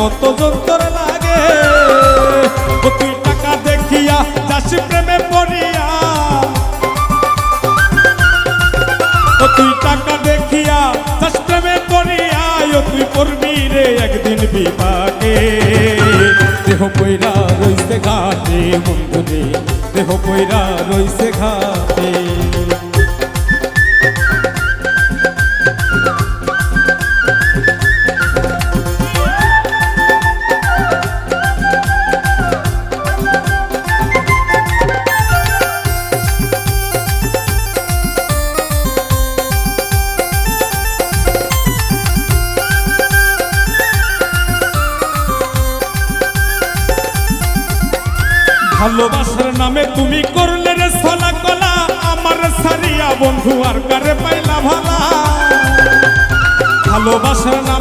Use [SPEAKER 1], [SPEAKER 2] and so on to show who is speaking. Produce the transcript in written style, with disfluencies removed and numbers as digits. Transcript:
[SPEAKER 1] কত যন্তর লাগে। ও তুই টাকা দেখিয়া যাস প্রেমে পড়িয়া, ও তুই টাকা দেখিয়া যাস প্রেমে পড়িয়া, ও তুই পড়বি রে একদিন বিপাকে। দেহ পয়রা রইছে ঘাটে বন্ধুরে, দেহ পয়রা রইছে ঘাটে। ভালোবাসার নামে তুমি করলে রে ছলা কলা, আমার সারিয়া বন্ধু আর কারে পাইলা ভালা। ভালোবাসার নামে